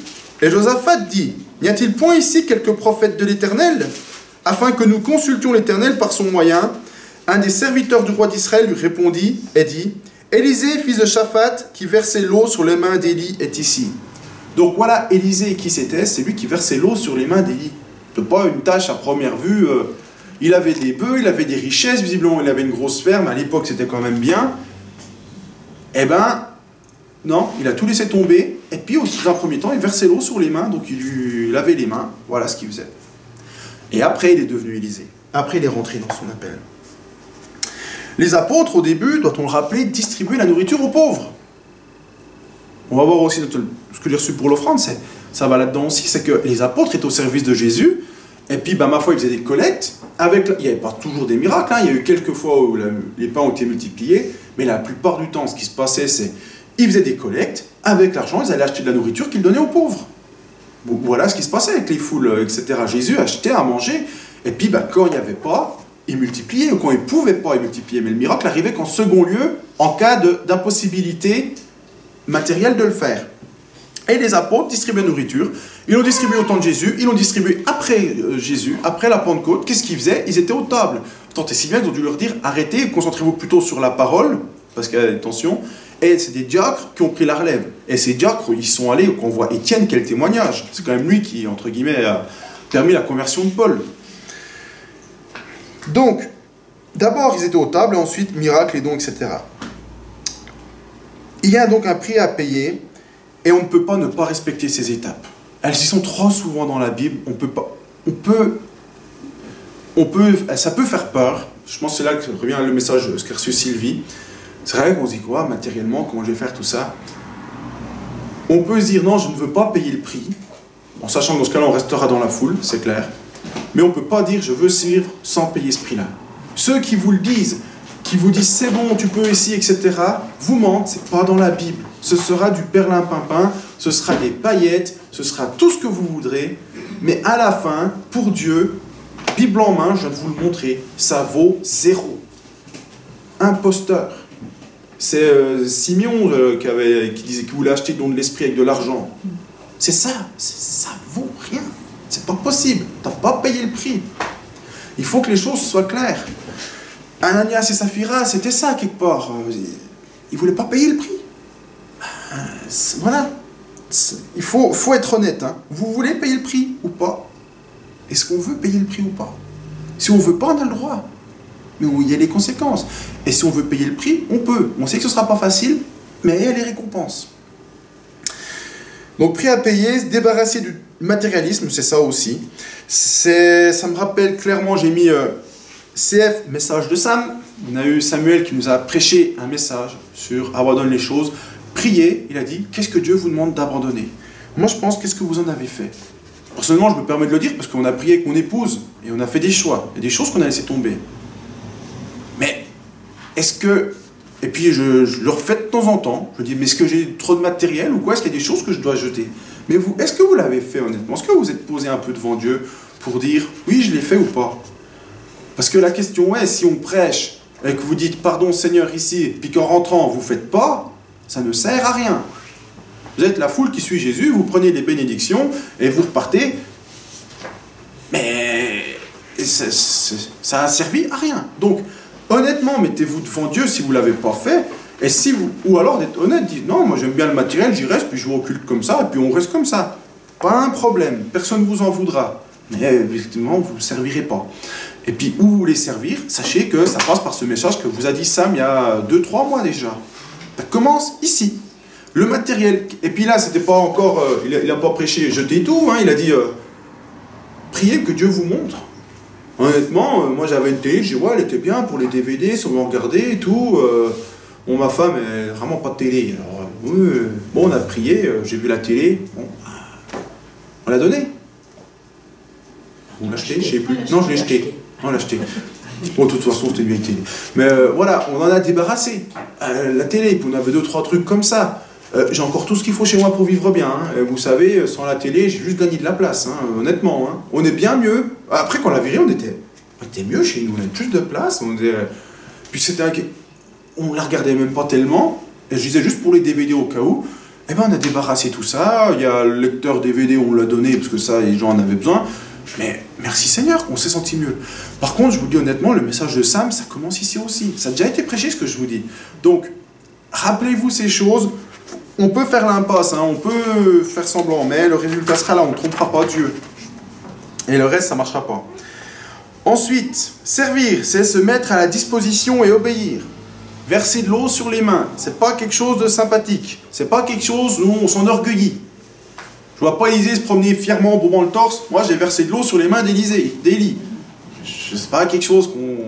Et Josaphat dit... N'y a-t-il point ici quelques prophètes de l'Éternel, afin que nous consultions l'Éternel par son moyen? Un des serviteurs du roi d'Israël lui répondit et dit, Élisée, fils de Shaphat, qui versait l'eau sur les mains d'Élie, est ici. Donc voilà, Élisée, qui c'était? C'est lui qui versait l'eau sur les mains d'Élie. Ce n'est pas une tâche à première vue. Il avait des bœufs, il avait des richesses, visiblement il avait une grosse ferme, à l'époque c'était quand même bien. Eh ben... Non, il a tout laissé tomber, et puis dans un premier temps, il versait l'eau sur les mains, donc il lui lavait les mains, voilà ce qu'il faisait. Et après, il est devenu Élisée. Après, il est rentré dans son appel. Les apôtres, au début, doit-on le rappeler, distribuaient la nourriture aux pauvres. On va voir aussi ce que j'ai reçu pour l'offrande, ça va là-dedans aussi, c'est que les apôtres étaient au service de Jésus, et puis, ma foi, ils faisaient des collectes, il n'y avait pas toujours des miracles, hein, il y a eu quelques fois où les pains ont été multipliés, mais la plupart du temps, ce qui se passait, c'est ils faisaient des collectes, avec l'argent, ils allaient acheter de la nourriture qu'ils donnaient aux pauvres. Bon, voilà ce qui se passait avec les foules, etc. Jésus achetait à manger, et puis quand il n'y avait pas, il multipliait, ou quand il ne pouvait pas, il multipliait. Mais le miracle arrivait qu'en second lieu, en cas d'impossibilité matérielle de le faire. Et les apôtres distribuaient la nourriture, ils l'ont distribué au temps de Jésus, ils l'ont distribué après Jésus, après la Pentecôte. Qu'est-ce qu'ils faisaient? Ils étaient aux tables. Tant et si bien qu'ils ont dû leur dire, arrêtez, concentrez-vous plutôt sur la parole, parce qu'il y a attention. Et c'est des diacres qui ont pris la relève. Et ces diacres, ils sont allés, qu'on voit Étienne, quel témoignage. C'est quand même lui qui, entre guillemets, a permis la conversion de Paul. Donc, d'abord, ils étaient aux tables, et ensuite, miracle et dons, etc. Il y a donc un prix à payer, Et on ne peut pas ne pas respecter ces étapes. Elles y sont trop souvent dans la Bible. Ça peut faire peur. Je pense que c'est là que revient le message qu'a reçu Sylvie. C'est vrai qu'on se dit quoi, matériellement, comment je vais faire tout ça? On peut se dire non, je ne veux pas payer le prix, en sachant que dans ce cas-là, on restera dans la foule, c'est clair. Mais on ne peut pas dire je veux suivre sans payer ce prix-là. Ceux qui vous le disent, qui vous disent c'est bon, tu peux ici, etc., vous mentent, c'est pas dans la Bible. Ce sera du perlimpinpin, ce sera des paillettes, ce sera tout ce que vous voudrez, mais à la fin, pour Dieu, Bible en main, je viens de vous le montrer, ça vaut 0. Imposteur. C'est Simeon qui disait qu'il voulait acheter le don de l'esprit avec de l'argent. C'est ça, ça vaut rien. C'est pas possible, tu n'as pas payé le prix. Il faut que les choses soient claires. Ananias et Saphira, c'était ça quelque part. Ils ne voulaient pas payer le prix. Voilà. Il faut être honnête. Hein. Vous voulez payer le prix ou pas? Est-ce qu'on veut payer le prix ou pas? Si on ne veut pas, on a le droit. Mais il y a les conséquences. Et si on veut payer le prix, on peut. On sait que ce ne sera pas facile, mais il y a les récompenses. Donc, prix à payer, se débarrasser du matérialisme, c'est ça aussi. Ça me rappelle clairement, j'ai mis CF, message de Sam. On a eu Samuel qui nous a prêché un message sur abandonne les choses. Priez, il a dit, qu'est-ce que Dieu vous demande d'abandonner? Moi, je pense, qu'est-ce que vous en avez fait? Personnellement, je me permets de le dire parce qu'on a prié avec mon épouse et on a fait des choix. Il y a des choses qu'on a laissé tomber. Mais est-ce que... Et puis je le refais de temps en temps. Je dis, mais est-ce que j'ai trop de matériel ou quoi? Est-ce qu'il y a des choses que je dois jeter? Mais vous, est-ce que vous l'avez fait honnêtement? Est-ce que vous êtes posé un peu devant Dieu pour dire, oui, je l'ai fait ou pas? Parce que la question est, si on prêche et que vous dites, pardon Seigneur ici, puis qu'en rentrant, vous ne faites pas, ça ne sert à rien. Vous êtes la foule qui suit Jésus, vous prenez les bénédictions et vous repartez. Mais ça n'a servi à rien. Donc, honnêtement, mettez-vous devant Dieu si vous ne l'avez pas fait. Et si vous, ou alors d'être honnête, dites non, moi j'aime bien le matériel, j'y reste, puis je vous occulte comme ça, et puis on reste comme ça. Pas un problème, personne ne vous en voudra. Mais effectivement, vous ne servirez pas. Et puis, où vous voulez servir, sachez que ça passe par ce message que vous a dit Sam il y a 2-3 mois déjà. Ça commence ici. Le matériel. Et puis là, c'était pas encore. Il n'a pas prêché jetez tout, hein, il a dit priez que Dieu vous montre. Honnêtement, moi j'avais une télé, je dis ouais, elle était bien pour les DVD, si on veut en regarder et tout. Bon, ma femme, elle n'a vraiment pas de télé. Alors, bon, on a prié, j'ai vu la télé. Bon, on l'a donné. On l'a acheté, je sais plus. Non, je l'ai acheté. On l'a acheté. Bon, de toute façon, c'était bien télé. Mais voilà, on en a débarrassé. La télé, puis on avait 2-3 trucs comme ça. J'ai encore tout ce qu'il faut chez moi pour vivre bien. Hein. Vous savez, sans la télé, j'ai juste gagné de la place, hein, honnêtement. Hein. On est bien mieux. Après, quand on l'a viré, on était mieux chez nous. On avait plus de place. Puis c'était on la regardait même pas tellement. Et je disais juste pour les DVD au cas où. Eh ben, on a débarrassé tout ça. Il y a le lecteur DVD, on l'a donné parce que ça, les gens en avaient besoin. Mais merci Seigneur, on s'est senti mieux. Par contre, je vous dis honnêtement, le message de Sam, ça commence ici aussi. Ça a déjà été prêché ce que je vous dis. Donc, rappelez-vous ces choses. On peut faire l'impasse, hein, on peut faire semblant, mais le résultat sera là, on ne trompera pas Dieu. Et le reste, ça ne marchera pas. Ensuite, servir, c'est se mettre à la disposition et obéir. Verser de l'eau sur les mains, c'est pas quelque chose de sympathique. C'est pas quelque chose où on s'enorgueillit. Je vois pas Élisée se promener fièrement en bourbant le torse. Moi, j'ai versé de l'eau sur les mains d'Élie. C'est pas quelque chose qu'on...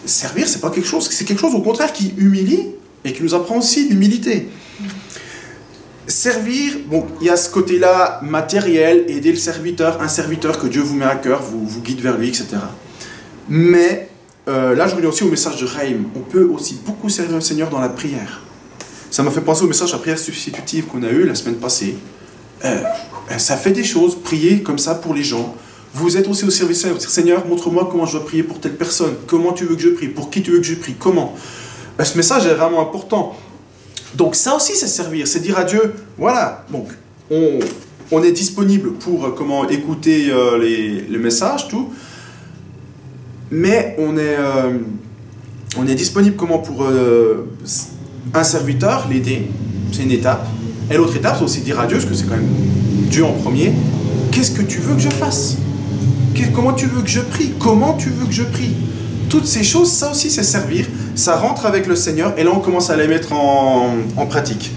Servir, c'est pas quelque chose... C'est quelque chose, au contraire, qui humilie et qui nous apprend aussi l'humilité. Servir, bon, il y a ce côté-là matériel, aider le serviteur, un serviteur que Dieu vous met à cœur, vous guide vers lui, etc. Mais, là, je reviens aussi au message de Raïm. On peut aussi beaucoup servir le Seigneur dans la prière. Ça m'a fait penser au message de la prière substitutive qu'on a eu la semaine passée. Ça fait des choses, prier comme ça pour les gens. Vous êtes aussi au service, vous dites, Seigneur, montre-moi comment je dois prier pour telle personne. Comment tu veux que je prie? Pour qui tu veux que je prie? Comment? Ce message est vraiment important. Donc ça aussi, c'est servir, c'est dire à Dieu, voilà, donc on est disponible pour comment écouter les messages, tout, mais on est disponible comment pour un serviteur, l'aider, c'est une étape. Et l'autre étape, c'est aussi dire à Dieu, parce que c'est quand même Dieu en premier, qu'est-ce que tu veux que je fasse? Comment tu veux que je prie? Comment tu veux que je prie? Toutes ces choses, ça aussi, c'est servir. Ça rentre avec le Seigneur, et là, on commence à les mettre en pratique.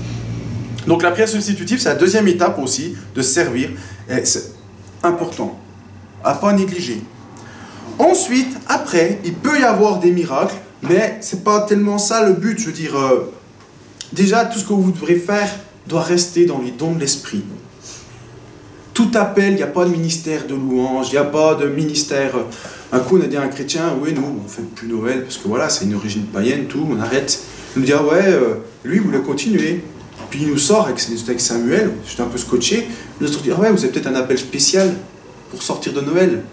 Donc la prière substitutive, c'est la deuxième étape aussi de servir. Et c'est important, à pas négliger. Ensuite, après, il peut y avoir des miracles, mais c'est pas tellement ça le but. Je veux dire, déjà, tout ce que vous devrez faire doit rester dans les dons de l'esprit. Tout appel, il n'y a pas de ministère de louange, il n'y a pas de ministère. Un coup, on a dit à un chrétien, oui, nous, on ne fait plus Noël, parce que voilà, c'est une origine païenne, tout, on arrête. Il nous dit, ah ouais, lui, il voulait continuer. Puis il nous sort avec Samuel, j'étais un peu scotché, il nous dit, ah ouais, vous avez peut-être un appel spécial pour sortir de Noël.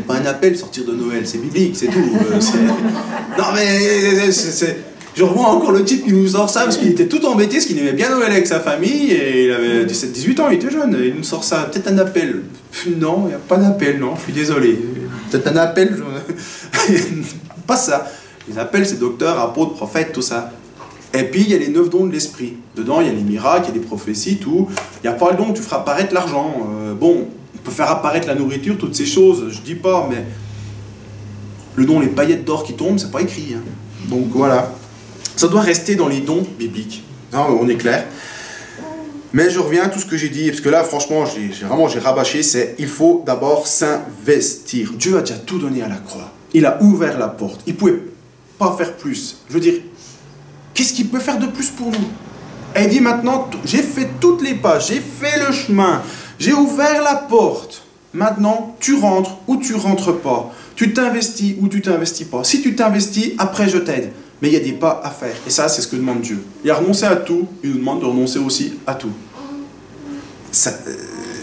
Pas un appel sortir de Noël, c'est biblique, c'est tout. Non mais, je revois encore le type qui nous sort ça, parce qu'il était tout embêté, parce qu'il aimait bien Noël avec sa famille, et il avait 17-18 ans, il était jeune, et il nous sort ça, peut-être un appel. Non, il n'y a pas d'appel, non, je suis désolé. Peut-être un appel, pas ça. Les appels, c'est docteur, apôtre, prophète, tout ça. Et puis, il y a les 9 dons de l'esprit. Dedans, il y a les miracles, il y a les prophéties, tout. Il n'y a pas le don où tu feras apparaître l'argent. Bon, on peut faire apparaître la nourriture, toutes ces choses, je dis pas, mais le don, les paillettes d'or qui tombent, c'est pas écrit. Hein. Donc voilà. Ça doit rester dans les dons bibliques. Non, on est clair. Mais je reviens à tout ce que j'ai dit, parce que là, franchement, j'ai rabâché, c'est il faut d'abord s'investir. Dieu a déjà tout donné à la croix. Il a ouvert la porte. Il ne pouvait pas faire plus. Je veux dire, qu'est-ce qu'il peut faire de plus pour nous? Et il dit maintenant, j'ai fait toutes les pas, j'ai fait le chemin, j'ai ouvert la porte. Maintenant, tu rentres ou tu rentres pas. Tu t'investis ou tu t'investis pas. Si tu t'investis, après je t'aide. Mais il y a des pas à faire. Et ça, c'est ce que demande Dieu. Il a renoncé à tout, il nous demande de renoncer aussi à tout. C'est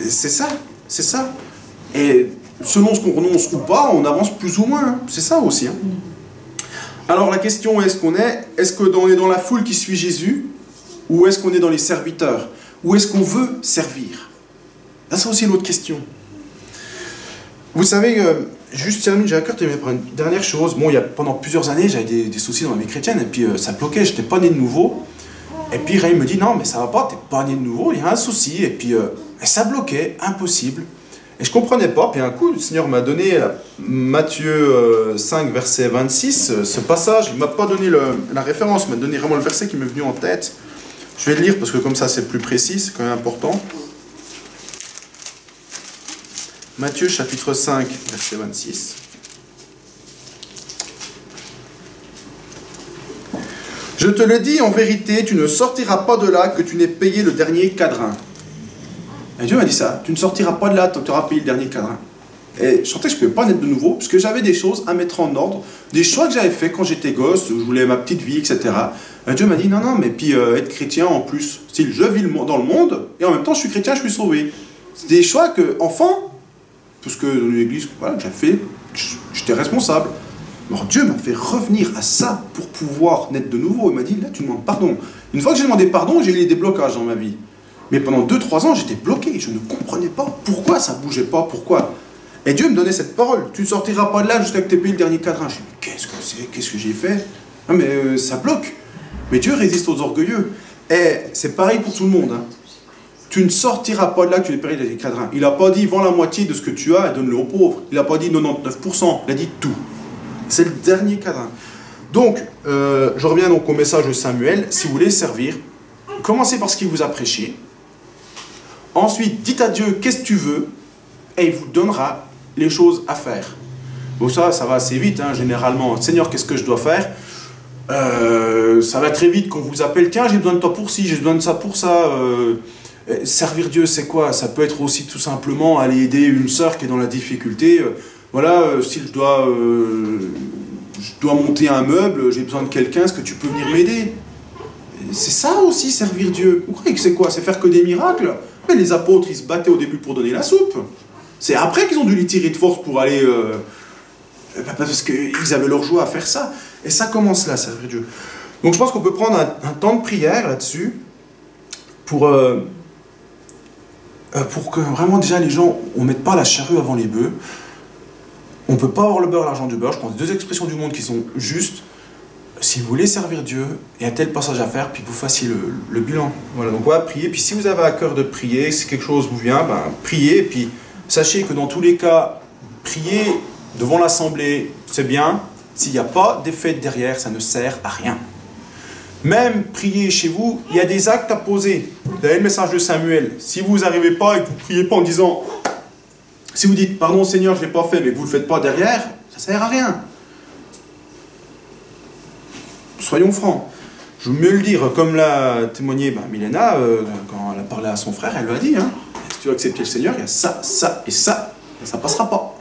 ça, c'est ça. Et selon ce qu'on renonce ou pas, on avance plus ou moins. Hein. C'est ça aussi. Hein. Alors la question est, est-ce qu'on est dans la foule qui suit Jésus, ou est-ce qu'on est dans les serviteurs, ou est-ce qu'on veut servir? Là, c'est aussi l'autre question. Vous savez, juste termine, j'ai à cœur de dire une dernière chose. Bon, pendant plusieurs années, j'avais des soucis dans ma vie chrétienne, et puis ça bloquait, je n'étais pas né de nouveau. Et puis Ray me dit, non, mais ça va pas, tu n'es pas né de nouveau, il y a un souci. Et puis ça bloquait, impossible. Et je ne comprenais pas. Puis un coup, le Seigneur m'a donné Matthieu 5, verset 26, ce passage. Il ne m'a pas donné la référence, il m'a donné vraiment le verset qui m'est venu en tête. Je vais le lire parce que comme ça c'est plus précis, c'est quand même important. Matthieu chapitre 5, verset 26. Je te le dis en vérité, tu ne sortiras pas de là que tu n'aies payé le dernier quadrin. Et Dieu m'a dit ça, tu ne sortiras pas de là tant que tu auras payé le dernier quadrin. Et je sentais que je ne pouvais pas naître de nouveau, parce que j'avais des choses à mettre en ordre, des choix que j'avais fait quand j'étais gosse, je voulais ma petite vie, etc. Et Dieu m'a dit, non, mais puis être chrétien en plus, style je vis dans le monde, et en même temps je suis chrétien, je suis sauvé. C'est des choix que, enfant, parce que dans l'église, voilà, que j'ai fait, j'étais responsable. Alors Dieu m'a fait revenir à ça pour pouvoir naître de nouveau. Il m'a dit, là tu demandes pardon. Une fois que j'ai demandé pardon, j'ai eu des déblocages dans ma vie. Mais pendant 2-3 ans, j'étais bloqué. Je ne comprenais pas pourquoi ça ne bougeait pas, pourquoi. Et Dieu me donnait cette parole. Tu ne sortiras pas de là jusqu'à que tu aies payé le dernier quadrin. Je me dis, qu'est-ce que c'est? Qu'est-ce que j'ai fait? Non, mais ça bloque. Mais Dieu résiste aux orgueilleux. Et c'est pareil pour tout le monde. Hein. Tu ne sortiras pas de là que tu aies payé le dernier quadrin. Il n'a pas dit, vends la moitié de ce que tu as et donne-le aux pauvres. Il n'a pas dit 99%. Il a dit tout. C'est le dernier quadrin. Donc, je reviens donc au message de Samuel. Si vous voulez servir, commencez par ce qu'il vous a prêché. Ensuite, dites à Dieu qu'est-ce que tu veux, et il vous donnera les choses à faire. Bon, ça va assez vite, hein, généralement. Seigneur, qu'est-ce que je dois faire? Ça va très vite qu'on vous appelle, tiens, j'ai besoin de toi pour ci, j'ai besoin de ça pour ça. Servir Dieu, c'est quoi? Ça peut être aussi tout simplement aller aider une sœur qui est dans la difficulté. Voilà, si je dois monter un meuble, j'ai besoin de quelqu'un, est-ce que tu peux venir m'aider? C'est ça aussi, servir Dieu. Vous croyez que c'est quoi? C'est faire que des miracles? Mais les apôtres, ils se battaient au début pour donner la soupe. C'est après qu'ils ont dû les tirer de force pour aller... parce qu'ils avaient leur joie à faire ça. Et ça commence là, servir Dieu. Donc je pense qu'on peut prendre un temps de prière là-dessus pour que vraiment déjà les gens, on ne mette pas la charrue avant les bœufs. On ne peut pas avoir le beurre et l'argent du beurre. Je pense deux expressions du monde qui sont justes. Si vous voulez servir Dieu, il y a tel passage à faire, puis que vous fassiez le bilan. Voilà, donc on va prier. Puis si vous avez à cœur de prier, si quelque chose vous vient, ben, priez. Puis sachez que dans tous les cas, prier devant l'assemblée, c'est bien. S'il n'y a pas d'effet derrière, ça ne sert à rien. Même prier chez vous, il y a des actes à poser. vous avez le message de Samuel. Si vous n'arrivez pas et que vous ne priez pas en disant, si vous dites, pardon Seigneur, je ne l'ai pas fait, mais que vous ne le faites pas derrière, ça ne sert à rien. Soyons francs. Je veux mieux le dire, comme l'a témoigné Milena, quand elle a parlé à son frère, elle lui a dit, hein, si tu veux accepter le Seigneur, il y a ça, ça et ça ne passera pas.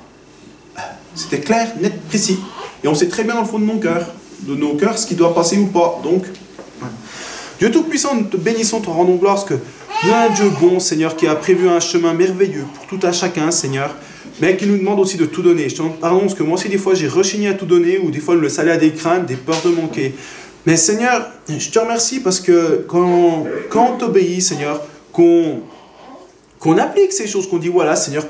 C'était clair, net, précis. Et on sait très bien dans le fond de nos cœurs, ce qui doit passer ou pas. Donc, voilà. Dieu Tout-Puissant, nous te bénissons, te rendons gloire, parce que nous avons un Dieu bon, Seigneur, qui a prévu un chemin merveilleux pour tout un chacun, Seigneur, mais qui nous demande aussi de tout donner. Je te demande pardon, parce que moi aussi, des fois, j'ai rechigné à tout donner, ou des fois, le salé à des craintes, des peurs de manquer. Mais Seigneur, je te remercie parce que quand on t'obéit, Seigneur, qu'on applique ces choses, qu'on dit, voilà, Seigneur,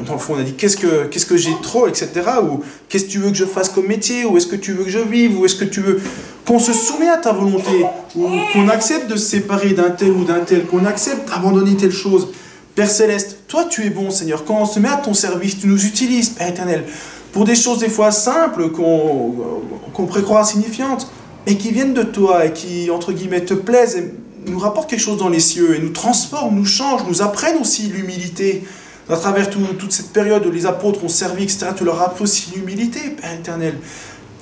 dans le fond, on a dit, qu'est-ce que j'ai trop, etc. Ou qu'est-ce que tu veux que je fasse comme métier, ou est-ce que tu veux que je vive, ou est-ce que tu veux qu'on se soumette à ta volonté, ou qu'on accepte de se séparer d'un tel ou d'un tel, qu'on accepte d'abandonner telle chose. Père Céleste, toi, tu es bon, Seigneur. Quand on se met à ton service, tu nous utilises, Père éternel, pour des choses des fois simples, qu'on pourrait croire insignifiantes, et qui viennent de toi, et qui, entre guillemets, te plaisent, et nous rapportent quelque chose dans les cieux, et nous transforment, nous changent, nous apprennent aussi l'humilité. À travers toute cette période où les apôtres ont servi, etc., tu leur as appris aussi l'humilité, Père éternel.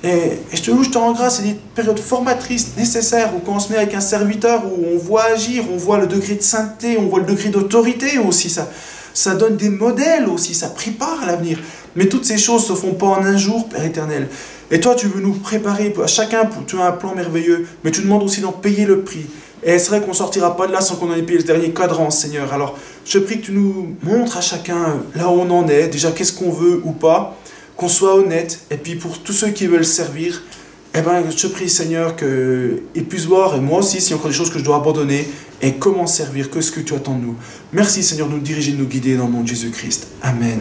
Et je te loue, je te rends grâce, c'est des périodes formatrices, nécessaires, où quand on se met avec un serviteur, où on voit agir, on voit le degré de sainteté, on voit le degré d'autorité aussi, ça donne des modèles aussi, ça prépare à l'avenir. Mais toutes ces choses ne se font pas en un jour, Père éternel. Et toi, tu veux nous préparer à chacun, tu as un plan merveilleux, mais tu demandes aussi d'en payer le prix. Et c'est vrai qu'on ne sortira pas de là sans qu'on en ait payé le dernier cadran, Seigneur. Alors, je prie que tu nous montres à chacun là où on en est, déjà qu'est-ce qu'on veut ou pas, qu'on soit honnête, et puis pour tous ceux qui veulent servir, eh ben, je te prie, Seigneur, qu'ils puissent voir, et moi aussi, s'il y a encore des choses que je dois abandonner, et comment servir, que ce que tu attends de nous. Merci, Seigneur, de nous diriger, de nous guider dans le nom de Jésus-Christ. Amen.